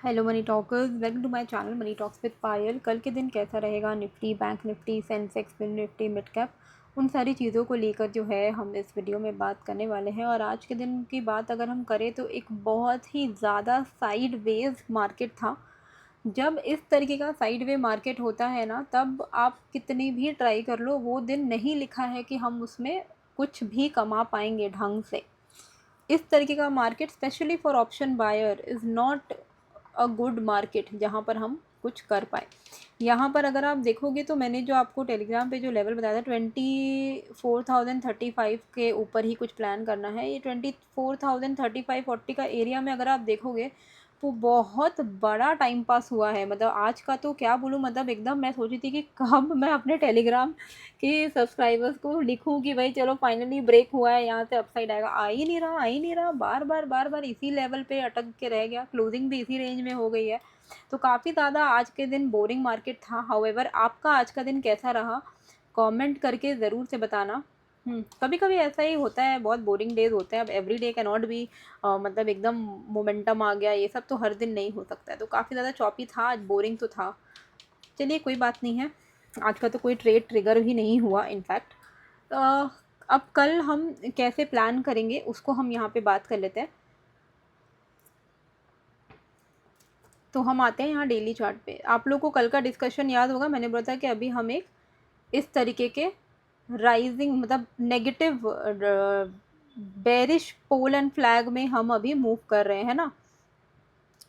Hello money talkers, welcome to my channel money talks with Payal. कल के दिन कैसा रहेगा Nifty, bank Nifty, Sensex, Fin Nifty, mid cap, उन सारी चीज़ों को लेकर जो है हम इस वीडियो में बात करने वाले हैं। और आज के दिन की बात अगर हम करें तो एक बहुत ही ज़्यादा साइडवेज मार्केट था। जब इस तरीके का साइडवे मार्केट होता है ना, तब आप कितनी भी ट्राई कर लो, वो दिन नहीं लिखा है कि हम उसमें कुछ भी कमा पाएंगे ढंग से। इस तरीके का market specially for option buyer is not a good market जहाँ पर हम कुछ कर पाए। यहाँ पर अगर आप देखोगे तो मैंने जो आपको टेलीग्राम पे जो लेवल बताया था 24,035 के ऊपर ही कुछ प्लान करना है। ये 24,035-40 का एरिया में अगर आप देखोगे तो बहुत बड़ा टाइम पास हुआ है। मतलब आज का तो क्या बोलूँ, मतलब एकदम मैं सोची थी कि कब मैं अपने टेलीग्राम के सब्सक्राइबर्स को लिखूं कि भाई चलो फाइनली ब्रेक हुआ है, यहाँ से अपसाइड आएगा। आ ही नहीं रहा, बार बार इसी लेवल पे अटक के रह गया। क्लोजिंग भी इसी रेंज में हो गई है। तो काफ़ी ज़्यादा आज के दिन बोरिंग मार्केट था। हाउएवर आपका आज का दिन कैसा रहा, कमेंट करके ज़रूर से बताना। कभी कभी ऐसा ही होता है, बहुत बोरिंग डेज होते हैं। अब every day can not be मतलब एकदम मोमेंटम आ गया, ये सब तो हर दिन नहीं हो सकता है। तो काफ़ी ज़्यादा चॉपी था आज, बोरिंग तो था। चलिए कोई बात नहीं है, आज का तो कोई ट्रेड ट्रिगर भी नहीं हुआ इनफैक्ट। अब कल हम कैसे प्लान करेंगे उसको हम यहाँ पे बात कर लेते हैं। तो हम आते हैं यहाँ डेली चार्ट पे। आप लोग को कल का डिस्कशन याद होगा, मैंने बोला था कि अभी हम एक इस तरीके के राइजिंग मतलब negative bearish pole and flag में हम अभी मूव कर रहे हैं ना।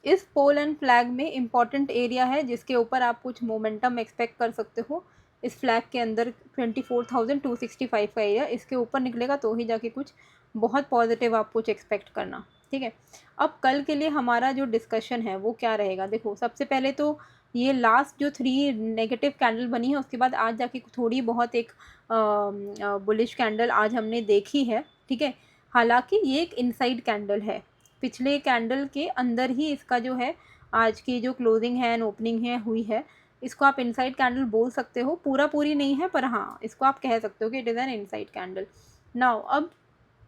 इस पोल एंड फ्लैग में इम्पॉर्टेंट एरिया है जिसके ऊपर आप कुछ मोमेंटम एक्सपेक्ट कर सकते हो। इस फ्लैग के अंदर 24,265 का एरिया, इसके ऊपर निकलेगा तो ही जाके कुछ बहुत पॉजिटिव आप कुछ एक्सपेक्ट करना। ठीक है, अब कल के लिए हमारा जो डिस्कशन है वो क्या रहेगा। देखो, सबसे पहले तो ये लास्ट जो 3 नेगेटिव कैंडल बनी है, उसके बाद आज जाके थोड़ी बहुत एक बुलिश कैंडल आज हमने देखी है। ठीक है, हालांकि ये एक इनसाइड कैंडल है, पिछले कैंडल के अंदर ही इसका जो है आज की जो क्लोजिंग है एंड ओपनिंग है हुई है। इसको आप इनसाइड कैंडल बोल सकते हो, पूरी नहीं है पर हाँ इसको आप कह सकते हो कि it is an inside candle. Now अब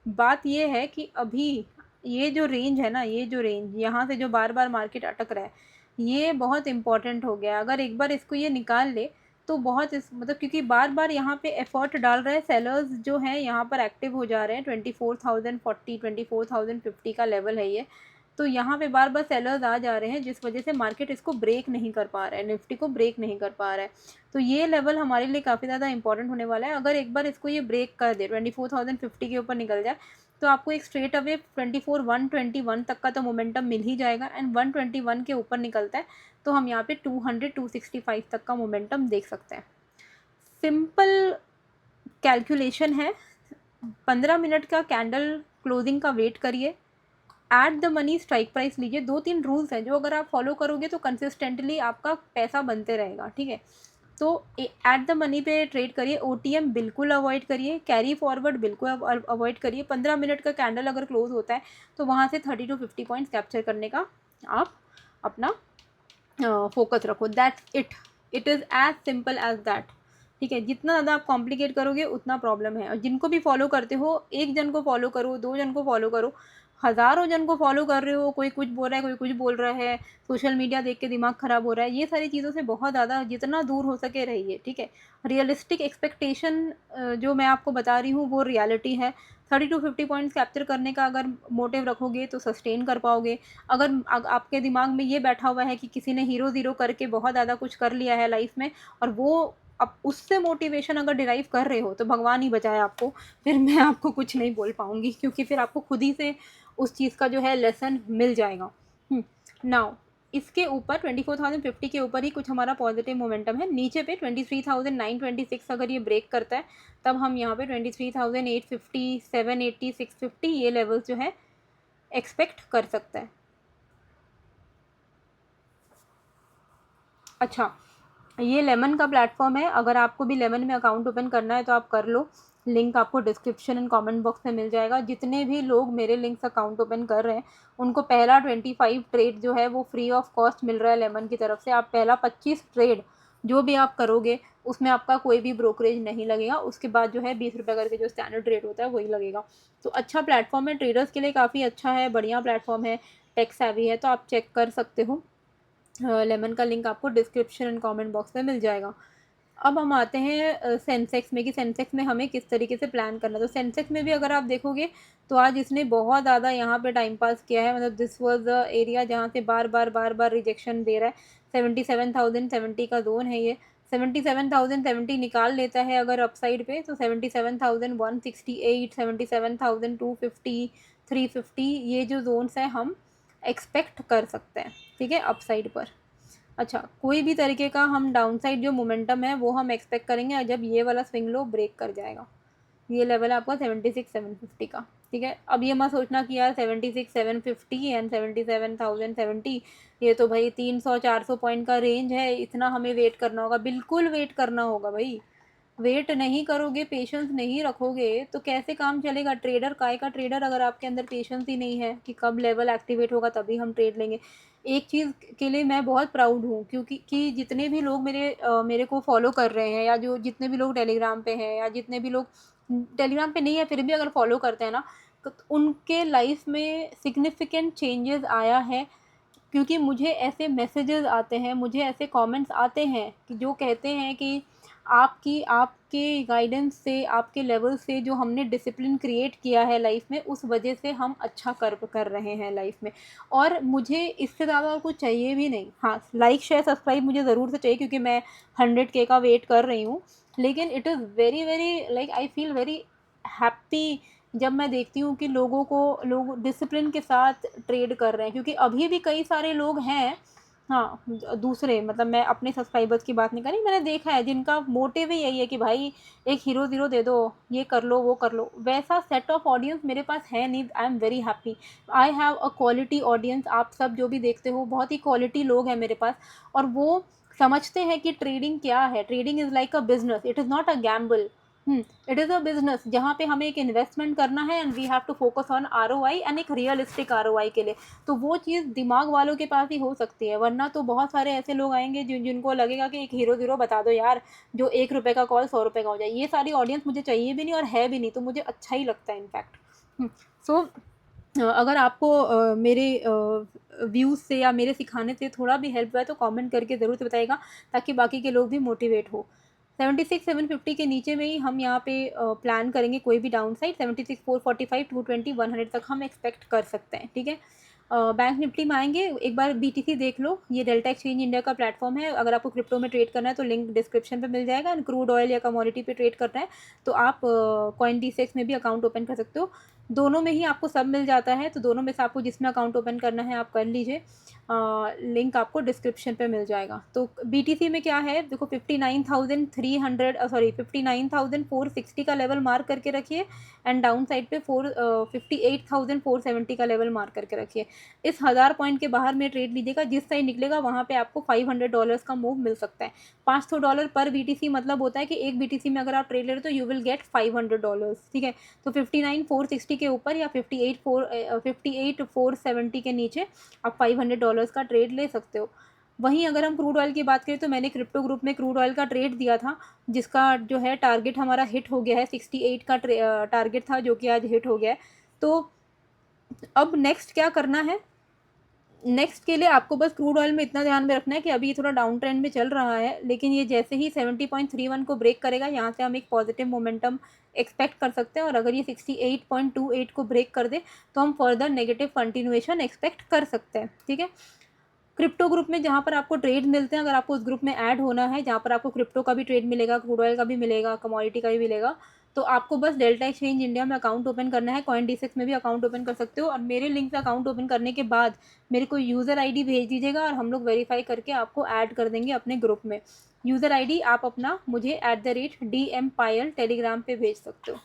बात ये है कि अभी ये जो रेंज है ना, ये जो रेंज यहाँ से जो बार बार मार्केट अटक रहा है, ये बहुत इंपॉर्टेंट हो गया। अगर एक बार इसको ये निकाल ले तो बहुत इस मतलब, क्योंकि बार बार यहाँ पे एफर्ट डाल रहे हैं सेलर्स जो हैं, यहाँ पर एक्टिव हो जा रहे हैं। 24,040 24,050 का लेवल है ये। तो यहाँ पे बार बार सेलर्स आ जा रहे हैं, जिस वजह से मार्केट इसको ब्रेक नहीं कर पा रहा है, निफ्टी को ब्रेक नहीं कर पा रहा है। तो ये लेवल हमारे लिए काफ़ी ज़्यादा इंपॉर्टेंट होने वाला है। अगर एक बार इसको ये ब्रेक कर दे, 24,050 के ऊपर निकल जाए, तो आपको एक स्ट्रेट अवे 24,121 तक का तो मोमेंटम मिल ही जाएगा। एंड 121 के ऊपर निकलता है तो हम यहाँ पे 200-265 तक का मोमेंटम देख सकते हैं। सिंपल कैलकुलेशन है, 15 मिनट का कैंडल क्लोजिंग का वेट करिए, at the money strike price लीजिए। 2-3 रूल्स हैं जो अगर आप फॉलो करोगे तो कंसिस्टेंटली आपका पैसा बनते रहेगा। ठीक है, तो एट द मनी पे ट्रेड करिए। ओटीएम बिल्कुल अवॉइड करिए, कैरी फॉरवर्ड बिल्कुल अवॉइड करिए। 15 मिनट का कैंडल अगर क्लोज होता है तो वहाँ से 30-50 पॉइंट्स कैप्चर करने का आप अपना फोकस रखो। That's it is as simple as that. ठीक है, जितना ज़्यादा आप कॉम्प्लिकेट करोगे उतना प्रॉब्लम है। और जिनको भी फॉलो करते हो, एक जन को फॉलो करो, 2 जन को फॉलो करो, हज़ारों जन को फॉलो कर रहे हो, कोई कुछ बोल रहा है, कोई कुछ बोल रहा है, सोशल मीडिया देख के दिमाग ख़राब हो रहा है, ये सारी चीज़ों से बहुत ज़्यादा जितना दूर हो सके रहिए। ठीक है, रियलिस्टिक एक्सपेक्टेशन जो मैं आपको बता रही हूँ वो रियलिटी है। 30-50 पॉइंट्स कैप्चर करने का अगर मोटिव रखोगे तो सस्टेन कर पाओगे। अगर आपके दिमाग में ये बैठा हुआ है कि किसी ने हीरो ज़ीरो करके बहुत ज़्यादा कुछ कर लिया है लाइफ में, और वो अब उससे मोटिवेशन अगर डिराइव कर रहे हो, तो भगवान ही बचाए आपको, फिर मैं आपको कुछ नहीं बोल पाऊँगी, क्योंकि फिर आपको खुद ही से उस चीज़ का जो है लेसन मिल जाएगा। नाउ इसके ऊपर 24,050 के ऊपर ही कुछ हमारा पॉजिटिव मोमेंटम है। नीचे पे 23,926 अगर ये ब्रेक करता है, तब हम यहाँ पे 23,850, 780, 650 ये लेवल्स जो है एक्सपेक्ट कर सकता है। अच्छा, ये लेमन का प्लेटफॉर्म है, अगर आपको भी लेमन में अकाउंट ओपन करना है तो आप कर लो। लिंक आपको डिस्क्रिप्शन एंड कमेंट बॉक्स में मिल जाएगा। जितने भी लोग मेरे लिंक से अकाउंट ओपन कर रहे हैं उनको पहला 25 ट्रेड जो है वो फ्री ऑफ कॉस्ट मिल रहा है लेमन की तरफ से। आप पहला 25 ट्रेड जो भी आप करोगे उसमें आपका कोई भी ब्रोकरेज नहीं लगेगा। उसके बाद जो है 20 रुपये करके जो स्टैंडर्ड रेट होता है वही लगेगा। तो अच्छा प्लेटफॉर्म है, ट्रेडर्स के लिए काफ़ी अच्छा है, बढ़िया प्लेटफॉर्म है, टेक सेवी है, तो आप चेक कर सकते हो। लेमन का लिंक आपको डिस्क्रिप्शन एंड कमेंट बॉक्स में मिल जाएगा। अब हम आते हैं सेंसेक्स में कि सेंसेक्स में हमें किस तरीके से प्लान करना है। तो सेंसेक्स में भी अगर आप देखोगे तो आज इसने बहुत ज़्यादा यहाँ पे टाइम पास किया है, मतलब दिस वाज द एरिया जहाँ से बार बार रिजेक्शन दे रहा है। 77,070 का जोन है ये। 77,070 निकाल लेता है अगर अपसाइड पे तो 77,168, 77,250, 350 ये जो जोन्स हैं हम एक्सपेक्ट कर सकते हैं, ठीक है, अपसाइड पर। अच्छा, कोई भी तरीके का हम डाउनसाइड जो मोमेंटम है वो हम एक्सपेक्ट करेंगे जब ये वाला स्विंग लो ब्रेक कर जाएगा। ये लेवल है आपका 76,750 का, ठीक है। अब ये मत सोचना कि यार 76,750 एंड 77,070 ये तो भाई 300-400 पॉइंट का रेंज है, इतना हमें वेट करना होगा। बिल्कुल वेट करना होगा भाई। वेट नहीं करोगे, पेशेंस नहीं रखोगे तो कैसे काम चलेगा। ट्रेडर काय का ट्रेडर अगर आपके अंदर पेशेंस ही नहीं है कि कब लेवल एक्टिवेट होगा तभी हम ट्रेड लेंगे। एक चीज़ के लिए मैं बहुत प्राउड हूँ क्योंकि जितने भी लोग मेरे को फॉलो कर रहे हैं, या जो जितने भी लोग टेलीग्राम पे हैं, या जितने भी लोग टेलीग्राम पे नहीं है फिर भी अगर फॉलो करते हैं ना, तो उनके लाइफ में सिग्निफिकेंट चेंजेस आया है। क्योंकि मुझे ऐसे मैसेजेस आते हैं, मुझे ऐसे कमेंट्स आते हैं कि जो कहते हैं कि आपके गाइडेंस से, आपके लेवल से जो हमने डिसिप्लिन क्रिएट किया है लाइफ में, उस वजह से हम अच्छा कर रहे हैं लाइफ में। और मुझे इससे ज़्यादा कुछ चाहिए भी नहीं। हाँ, लाइक शेयर सब्सक्राइब मुझे ज़रूर से चाहिए क्योंकि मैं 100K का वेट कर रही हूँ। लेकिन it is very very like I feel very happy जब मैं देखती हूँ कि लोग डिसिप्लिन के साथ ट्रेड कर रहे हैं। क्योंकि अभी भी कई सारे लोग हैं, हाँ, दूसरे मतलब मैं अपने सब्सक्राइबर्स की बात नहीं कर रही, मैंने देखा है जिनका मोटिव ही यही है कि भाई एक हीरो ज़ीरो दे दो, ये कर लो वो कर लो। वैसा सेट ऑफ ऑडियंस मेरे पास है नहीं। I am very happy, I have a quality audience. आप सब जो भी देखते हो बहुत ही क्वालिटी लोग हैं मेरे पास, और वो समझते हैं कि ट्रेडिंग क्या है। Trading is like a business, it is not a gamble. It is a business जहाँ पे हमें एक इन्वेस्टमेंट करना है and we have to focus on ROI and एक रियलिस्टिक ROI के लिए। तो वो चीज़ दिमाग वालों के पास ही हो सकती है, वरना तो बहुत सारे ऐसे लोग आएंगे जिनको लगेगा कि एक हीरो ज़ीरो बता दो यार, जो 1 रुपये का कॉल 100 रुपये का हो जाए। ये सारी ऑडियंस मुझे चाहिए भी नहीं और है भी नहीं, तो मुझे अच्छा ही लगता है इनफैक्ट। सो अगर आपको मेरे व्यूज़ से या मेरे सिखाने से थोड़ा भी हेल्प हुआ है तो कमेंट करके ज़रूर से बताइएगा, ताकि बाकी के लोग भी मोटिवेट हो। 76,750 के नीचे में ही हम यहाँ पे प्लान करेंगे कोई भी डाउन साइड। 76,445, 220, 100 तक हम एक्सपेक्ट कर सकते हैं, ठीक है। बैंक निफ्टी में आएंगे, एक बार BTC देख लो। ये डेल्टा एक्सचेंज इंडिया का प्लेटफॉर्म है। अगर आपको क्रिप्टो में ट्रेड करना है तो लिंक डिस्क्रिप्शन पे मिल जाएगा। एंड क्रूड ऑयल या कमोडिटी पे ट्रेड करना है तो आप CoinDCX में भी अकाउंट ओपन कर सकते हो। दोनों में ही आपको सब मिल जाता है, तो दोनों में से आपको जिसमें अकाउंट ओपन करना है आप कर लीजिए। लिंक आपको डिस्क्रिप्शन पे मिल जाएगा। तो BTC में क्या है देखो, 59,460 का लेवल मार्क करके रखिए एंड डाउन साइड पे 58,470 का लेवल मार्क करके रखिए। इस 1000 पॉइंट के बाहर में ट्रेड लीजिएगा, जिस साइड निकलेगा वहाँ पे आपको $500 का मूव मिल सकता है। $500 पर BTC मतलब होता है कि एक BTC में अगर आप ट्रेड ले रहे हो तो यू विल गेट $500, ठीक है। तो 59,460 के ऊपर या 58,470 के नीचे आप $500 का ट्रेड ले सकते हो। वहीं अगर हम क्रूड ऑयल की बात करें तो मैंने क्रिप्टो ग्रुप में क्रूड ऑयल का ट्रेड दिया था, जिसका जो है टारगेट हमारा हिट हो गया है। 68 का टारगेट था जो कि आज हिट हो गया है। तो अब नेक्स्ट क्या करना है, नेक्स्ट के लिए आपको बस क्रूड ऑयल में इतना ध्यान में रखना है कि अभी थोड़ा डाउन ट्रेंड में चल रहा है, लेकिन ये जैसे ही 70.31 को ब्रेक करेगा यहाँ से हम एक पॉजिटिव मोमेंटम एक्सपेक्ट कर सकते हैं। और अगर ये 68.28 को ब्रेक कर दे तो हम फर्दर नेगेटिव कंटिन्यूएशन एक्सपेक्ट कर सकते हैं, ठीक है। क्रिप्टो ग्रुप में जहाँ पर आपको ट्रेड मिलते हैं, अगर आपको उस ग्रुप में ऐड होना है जहाँ पर आपको क्रिप्टो का भी ट्रेड मिलेगा, क्रूड ऑयल का भी मिलेगा, कमोडिटी का भी मिलेगा, तो आपको बस डेल्टा एक्सचेंज इंडिया में अकाउंट ओपन करना है। CoinDCX में भी अकाउंट ओपन कर सकते हो, और मेरे लिंक से अकाउंट ओपन करने के बाद मेरे को यूज़र ID भेज दीजिएगा और हम लोग वेरीफाई करके आपको ऐड कर देंगे अपने ग्रुप में। यूज़र ID आप अपना मुझे @DM Payal टेलीग्राम पे भेज सकते हो,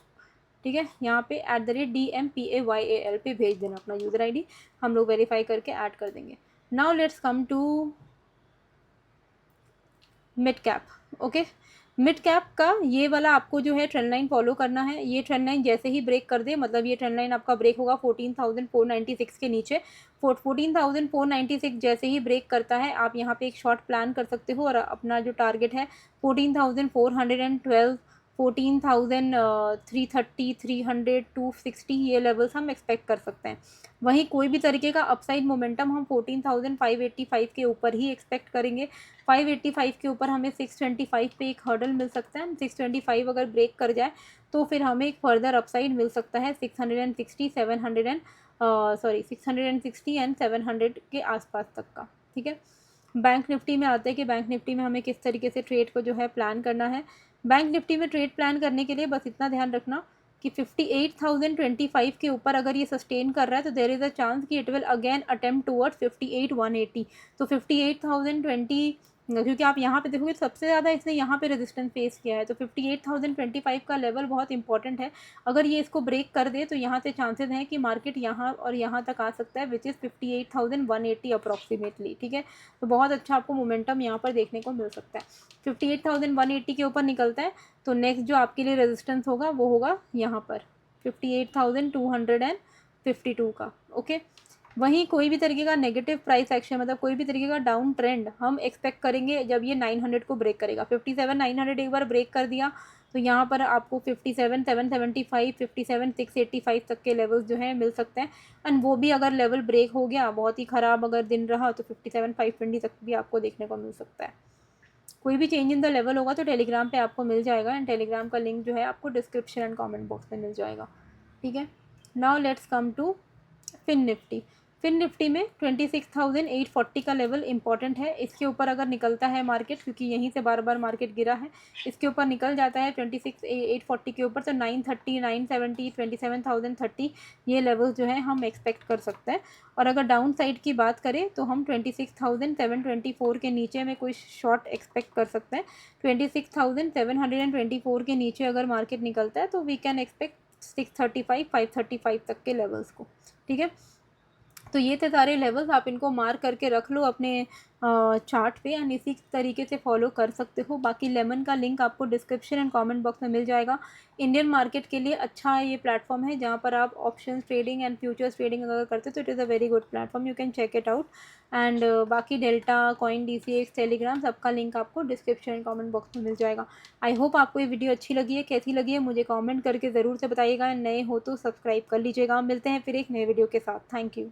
ठीक है। यहाँ पे @DMPAYAL पे भेज देना अपना यूज़र ID, हम लोग वेरीफाई करके ऐड कर देंगे। Now let's come to mid cap. Okay, mid cap का ये वाला आपको जो है ट्रेंड लाइन फॉलो करना है। ये ट्रेंड लाइन जैसे ही ब्रेक कर दे, मतलब ये ट्रेंड लाइन आपका ब्रेक होगा 14,496 के नीचे। 14,496 जैसे ही ब्रेक करता है आप यहाँ पे एक शॉर्ट प्लान कर सकते हो, और अपना जो टारगेट है 14,412, 14,330, 300, 260 ये लेवल्स हम एक्सपेक्ट कर सकते हैं। वहीं कोई भी तरीके का अपसाइड मोमेंटम हम 14,585 के ऊपर ही एक्सपेक्ट करेंगे। 585 के ऊपर हमें 625 पे एक हर्डल मिल सकता है। 625 अगर ब्रेक कर जाए तो फिर हमें एक फर्दर अपसाइड मिल सकता है 660, 660 एंड 700 के आसपास तक का। ठीक है, बैंक निफ्टी में आते हैं कि बैंक निफ्टी में हमें किस तरीके से ट्रेड को जो है प्लान करना है। बैंक निफ्टी में ट्रेड प्लान करने के लिए बस इतना ध्यान रखना कि 58,025 के ऊपर अगर ये सस्टेन कर रहा है तो देर इज़ अ चांस कि it will again attempt towards 58,180। तो 58,020, क्योंकि आप यहाँ पे देखोगे सबसे ज़्यादा इसने यहाँ पे रेजिस्टेंस फेस किया है, तो 58,025 का लेवल बहुत इंपॉर्टेंट है। अगर ये इसको ब्रेक कर दे तो यहाँ से चांसेस हैं कि मार्केट यहाँ और यहाँ तक आ सकता है, विच इज़ 58,180 अप्रॉक्सीमेटली। ठीक है, तो बहुत अच्छा आपको मोमेंटम यहाँ पर देखने को मिल सकता है। 58,180 के ऊपर निकलता है तो नेक्स्ट जो आपके लिए रेजिस्टेंस होगा वो होगा यहाँ पर 58,252 का। ओके, वहीं कोई भी तरीके का नेगेटिव प्राइस एक्शन, मतलब कोई भी तरीके का डाउन ट्रेंड हम एक्सपेक्ट करेंगे जब ये 900 को ब्रेक करेगा। 57,900 एक बार ब्रेक कर दिया तो यहाँ पर आपको 57,775, 57,685 तक के लेवल्स जो है मिल सकते हैं। एंड वो भी अगर लेवल ब्रेक हो गया, बहुत ही ख़राब अगर दिन रहा, तो 57,520 तक भी आपको देखने को मिल सकता है। कोई भी चेंज इन द लेवल होगा तो टेलीग्राम पे आपको मिल जाएगा, एंड टेलीग्राम का लिंक जो है आपको डिस्क्रिप्शन एंड कमेंट बॉक्स में मिल जाएगा। ठीक है, now let's come to Fin Nifty. Fin Nifty में 26,840 का लेवल इंपॉर्टेंट है। इसके ऊपर अगर निकलता है मार्केट, क्योंकि यहीं से बार बार मार्केट गिरा है, इसके ऊपर निकल जाता है 26,840 के ऊपर तो 930, 970, 27,030 ये लेवल जो है हम एक्सपेक्ट कर सकते हैं। और अगर डाउन साइड की बात करें तो हम 26,724 के नीचे में कोई शॉर्ट एक्सपेक्ट कर सकते हैं। 26,724 के नीचे अगर मार्केट निकलता है तो वी कैन एक्सपेक्ट 635, 535 तक के लेवल्स को। ठीक है, तो ये थे सारे लेवल्स, आप इनको मार्क करके रख लो अपने चार्ट पे एंड इसी तरीके से फॉलो कर सकते हो। बाकी लेमन का लिंक आपको डिस्क्रिप्शन एंड कमेंट बॉक्स में मिल जाएगा। इंडियन मार्केट के लिए अच्छा ये प्लेटफॉर्म है जहाँ पर आप options trading and futures trading अगर करते हो तो it is a very good platform, you can check it out. And बाकी डेल्टा कॉइन, DCX, टेलीग्राम, सबका लिंक आपको डिस्क्रिप्शन एंड कमेंट बॉक्स में मिल जाएगा। आई होप आपको ये वीडियो अच्छी लगी है। कैसी लगी है मुझे कॉमेंट करके ज़रूर से बताइएगा। नए हो तो सब्सक्राइब कर लीजिएगा। मिलते हैं फिर एक नए वीडियो के साथ। Thank you.